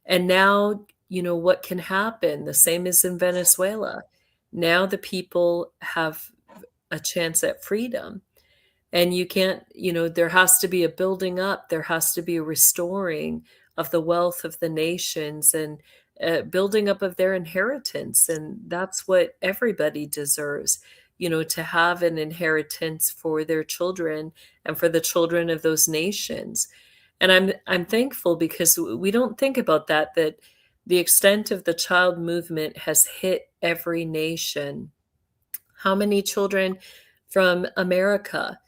S2: And now, what can happen? The same as in Venezuela. Now the people have a chance at freedom. And you can't, there has to be a building up. There has to be a restoring of the wealth of the nations and building up of their inheritance. And that's what everybody deserves, to have an inheritance for their children and for the children of those nations. And I'm thankful because we don't think about that the extent of the child movement has hit every nation. How many children from America,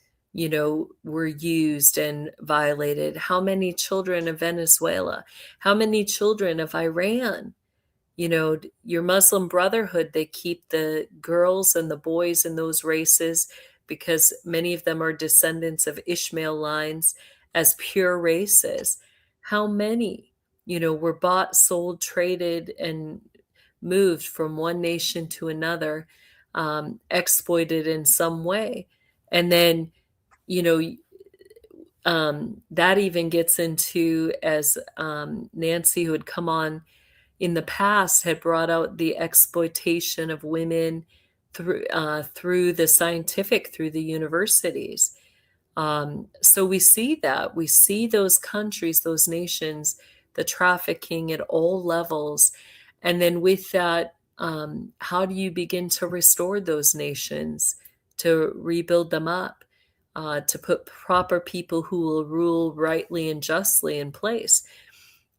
S2: were used and violated? How many children of Venezuela? How many children of Iran? Your Muslim Brotherhood, they keep the girls and the boys in those races because many of them are descendants of Ishmael lines as pure races. How many, were bought, sold, traded, and moved from one nation to another, exploited in some way. And then, you know, that even gets into, as Nancy, who had come on in the past, had brought out the exploitation of women through the scientific, through the universities. So we see that. We see those countries, those nations, the trafficking at all levels. And then with that, how do you begin to restore those nations, to rebuild them up, to put proper people who will rule rightly and justly in place?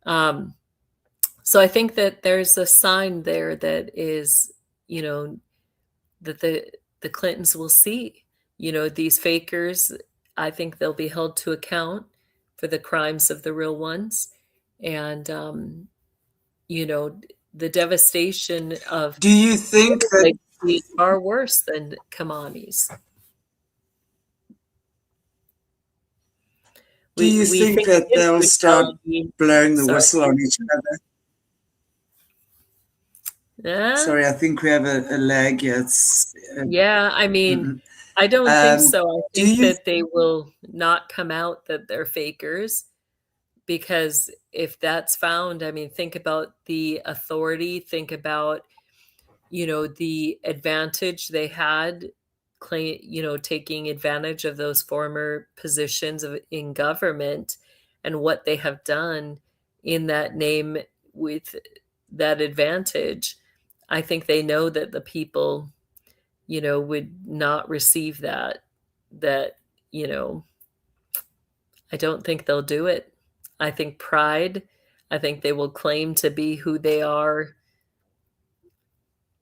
S2: So I think that there's a sign there that is, you know, that the Clintons will see, you know, these fakers. I think they'll be held to account for the crimes of the real ones. And, you know, the devastation of...
S1: Do you think that...
S2: are worse than Kamani's.
S1: Do you think that they'll start blowing the whistle on each other? Sorry, I think we have a lag here.
S2: Yeah, I mean, I don't think so. I think that they will not come out that they're fakers, because if that's found, I mean, think about the authority, think about, you know, the advantage they had, you know, taking advantage of those former positions in government and what they have done in that name with that advantage. I think they know that the people, you know, would not receive that, you know, I don't think they'll do it. I think pride, I think they will claim to be who they are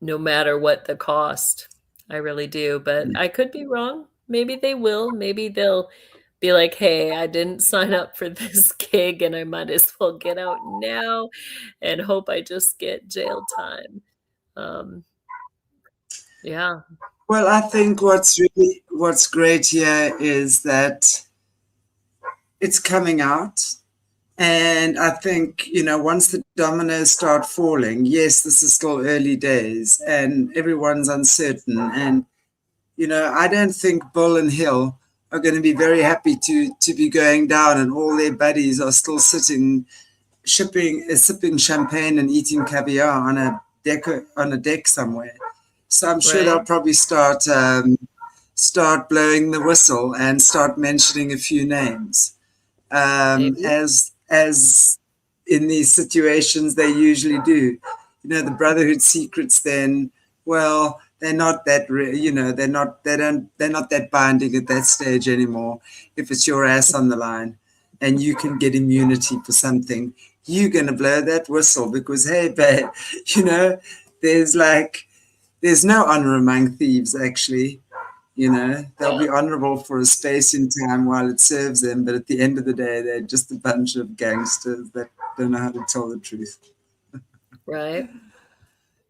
S2: no matter what the cost. I really do, but I could be wrong. Maybe they will. Maybe they'll be like, hey, I didn't sign up for this gig and I might as well get out now and hope I just get jail time. Yeah.
S1: Well, I think what's great here is that it's coming out. And I think, you know, once the dominoes start falling, yes, this is still early days and everyone's uncertain. And, you know, I don't think Bull and Hill are going to be very happy to be going down and all their buddies are still sipping champagne and eating caviar on a deck somewhere. So I'm sure they'll probably start blowing the whistle and start mentioning a few names. As in these situations they usually do. You know, the Brotherhood secrets then, well, they're not that, you know, they're not that binding at that stage anymore. If it's your ass on the line and you can get immunity for something, you're going to blow that whistle because, hey, babe, you know, there's no honor among thieves, actually. You know, they'll be honorable for a space in time while it serves them, but at the end of the day, they're just a bunch of gangsters that don't know how to tell the truth.
S2: Right.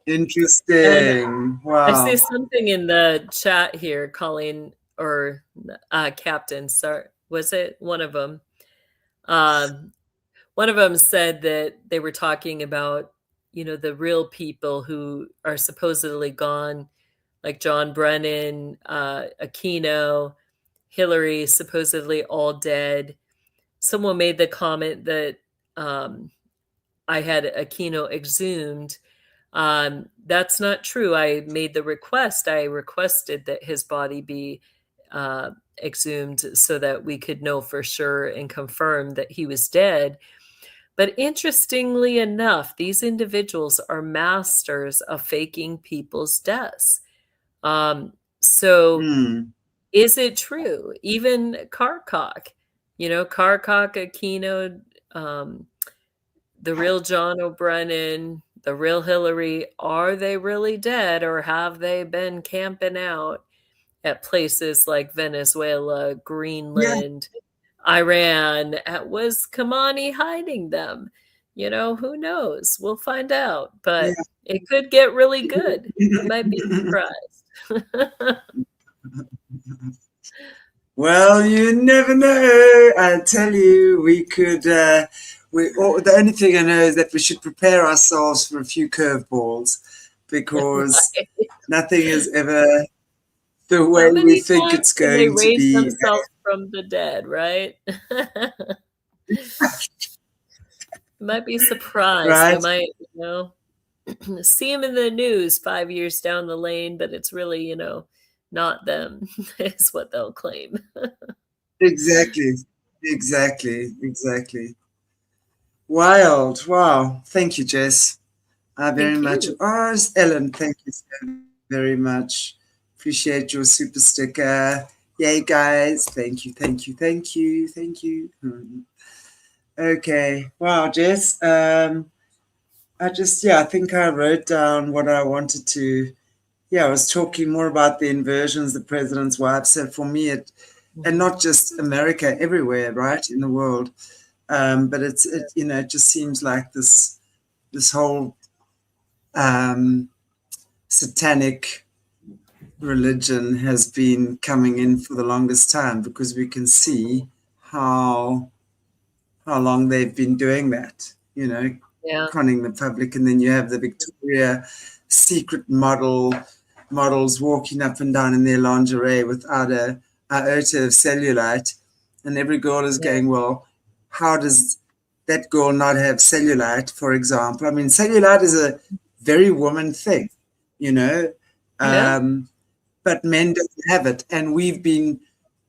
S1: Interesting. Wow.
S2: I see something in the chat here, Colleen, or Captain, sorry, was it one of them? One of them said that they were talking about, you know, the real people who are supposedly gone, like John Brennan, Aquino, Hillary, supposedly all dead. Someone made the comment that I had Aquino exhumed. That's not true. I made the request. I requested that his body be exhumed so that we could know for sure and confirm that he was dead. But interestingly enough, these individuals are masters of faking people's deaths. Is it true? Even Karkok, you know, Karkok, Aquino, the real John O'Brien, the real Hillary, are they really dead or have they been camping out at places like Venezuela, Greenland, Iran? Was Kamani hiding them? You know, who knows? We'll find out, but it could get really good. You might be surprised.
S1: Well, you never know. I tell you, we could The only thing I know is that we should prepare ourselves for a few curveballs, because nothing is ever the way
S2: How
S1: we
S2: many
S1: think
S2: times
S1: it's
S2: can they
S1: going to
S2: raise
S1: be.
S2: themselves from the dead, right? You might be surprised. They
S1: Right?
S2: might, see them in the news 5 years down the lane, but it's really, not them, is what they'll claim.
S1: Exactly. Exactly. Wild. Wow. Thank you, Jess. I very
S2: Thank
S1: much.
S2: you.
S1: Oh, Ellen, thank you so very much. Appreciate your super sticker. Yay, guys. Thank you. Okay. Wow, Jess. I think I wrote down what I wanted to. Yeah, I was talking more about the inversions, the president's wife. So for me, and not just America, everywhere, right, in the world. But it just seems like this whole satanic religion has been coming in for the longest time, because we can see how long they've been doing that,
S2: Yeah.
S1: conning the public. And then you have the Victoria secret models walking up and down in their lingerie without an iota of cellulite, and every girl is going, well, how does that girl not have cellulite, for example? I mean, cellulite is a very woman thing,
S2: Yeah.
S1: but men don't have it. And we've been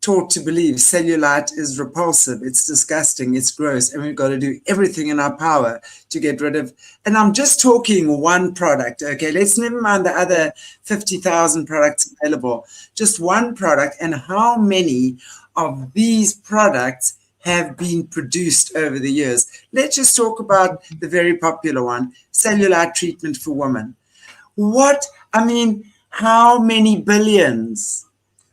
S1: taught to believe cellulite is repulsive, it's disgusting, it's gross, and we've got to do everything in our power to get rid of. And I'm just talking one product, okay? Let's never mind the other 50,000 products available. Just one product, and how many of these products have been produced over the years. Let's just talk about the very popular one, cellulite treatment for women. How many billions?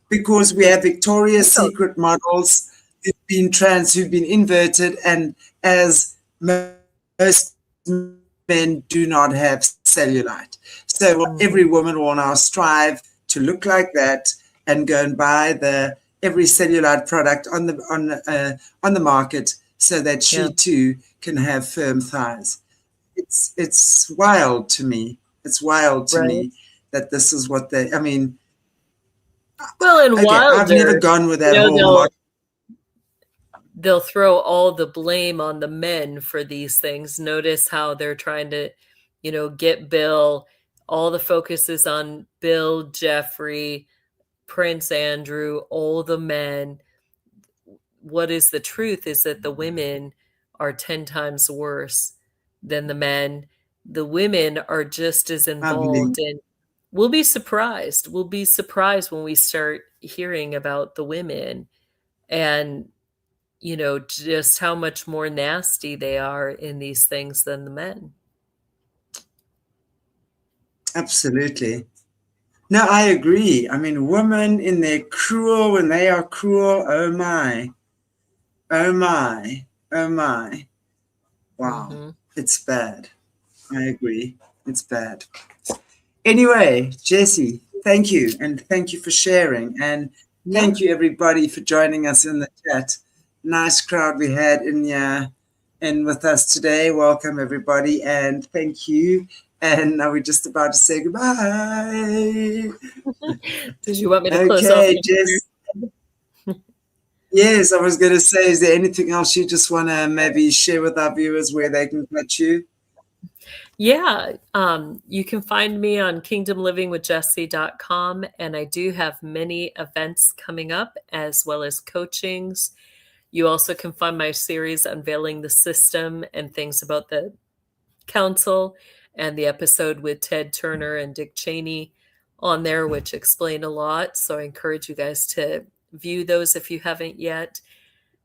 S1: Because we have Victoria's Secret models who've been inverted, and as most men do not have cellulite. So every woman will now strive to look like that and go and buy every cellulite product on the market, so that she too can have firm thighs. It's wild to me. It's wild to me that this is what they.
S2: Well, and Wilder,
S1: I've never gone with that whole model.
S2: They'll throw all the blame on the men for these things. Notice how they're trying to, get Bill. All the focus is on Bill, Jeffrey, Prince Andrew, all the men. What is the truth is that the women are 10 times worse than the men. The women are just as involved, and we'll be surprised. We'll be surprised when we start hearing about the women and, just how much more nasty they are in these things than the men.
S1: Absolutely. No, I agree. Women when they are cruel, oh my. Wow. It's bad. I agree. It's bad. Anyway, Jessie, thank you. And thank you for sharing. And thank you, everybody, for joining us in the chat. Nice crowd we had in with us today. Welcome, everybody. And thank you. And now we're just about to say goodbye.
S2: Did you want me to close off?
S1: Okay, Jess. Yes, I was going to say, is there anything else you just want to maybe share with our viewers where they can catch you?
S2: Yeah, you can find me on kingdomlivingwithjessie.com, and I do have many events coming up as well as coachings. You also can find my series Unveiling the System and things about the council, and the episode with Ted Turner and Dick Cheney on there, which explain a lot. So I encourage you guys to view those if you haven't yet,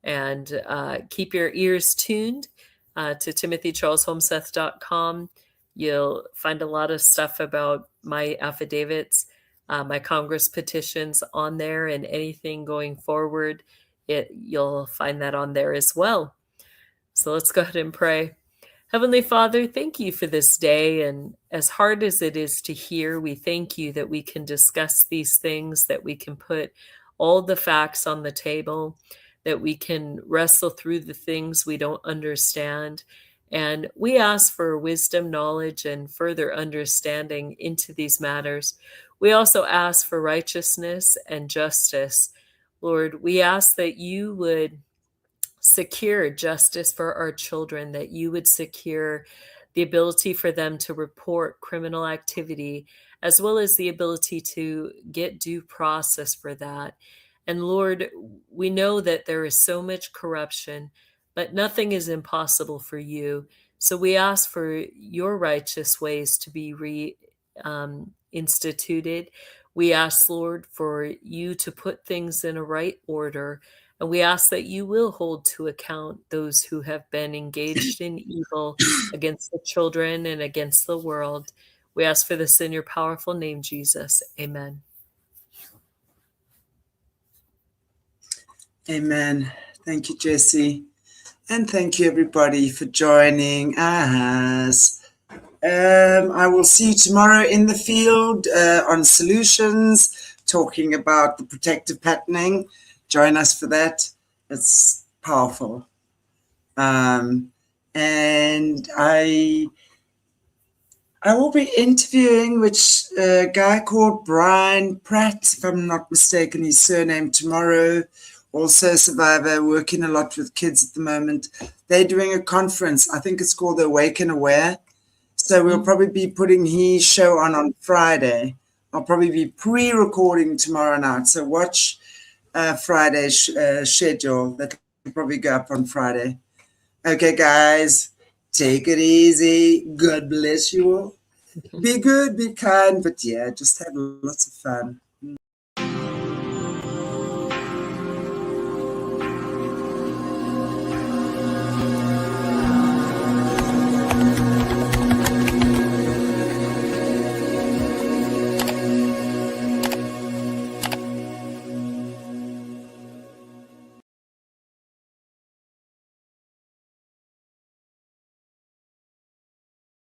S2: and keep your ears tuned to timothycharleshomeseth.com. You'll find a lot of stuff about my affidavits, my Congress petitions on there, and anything going forward, you'll find that on there as well. So let's go ahead and pray. Heavenly Father, thank you for this day. And as hard as it is to hear, we thank you that we can discuss these things, that we can put all the facts on the table, that we can wrestle through the things we don't understand. And we ask for wisdom, knowledge, and further understanding into these matters. We also ask for righteousness and justice. Lord, we ask that you would secure justice for our children, that you would secure the ability for them to report criminal activity, as well as the ability to get due process for that. And Lord, we know that there is so much corruption, but nothing is impossible for you. So we ask for your righteous ways to be instituted. We ask, Lord, for you to put things in a right order. And we ask that you will hold to account those who have been engaged in evil against the children and against the world. We ask for this in your powerful name, Jesus. Amen.
S1: Amen. Thank you, Jessie. And thank you, everybody, for joining us. I will see you tomorrow in the field on solutions, talking about the protective patterning. Join us for that. It's powerful. And I will be interviewing a guy called Brian Pratt, if I'm not mistaken, his surname, tomorrow. Also a survivor, working a lot with kids at the moment. They're doing a conference. I think it's called the Awake and Aware. So we'll probably be putting his show on Friday. I'll probably be pre-recording tomorrow night. So watch Friday's schedule. That will probably go up on Friday. Okay, guys, take it easy. God bless you all. Be good, be kind, but yeah, just have lots of fun.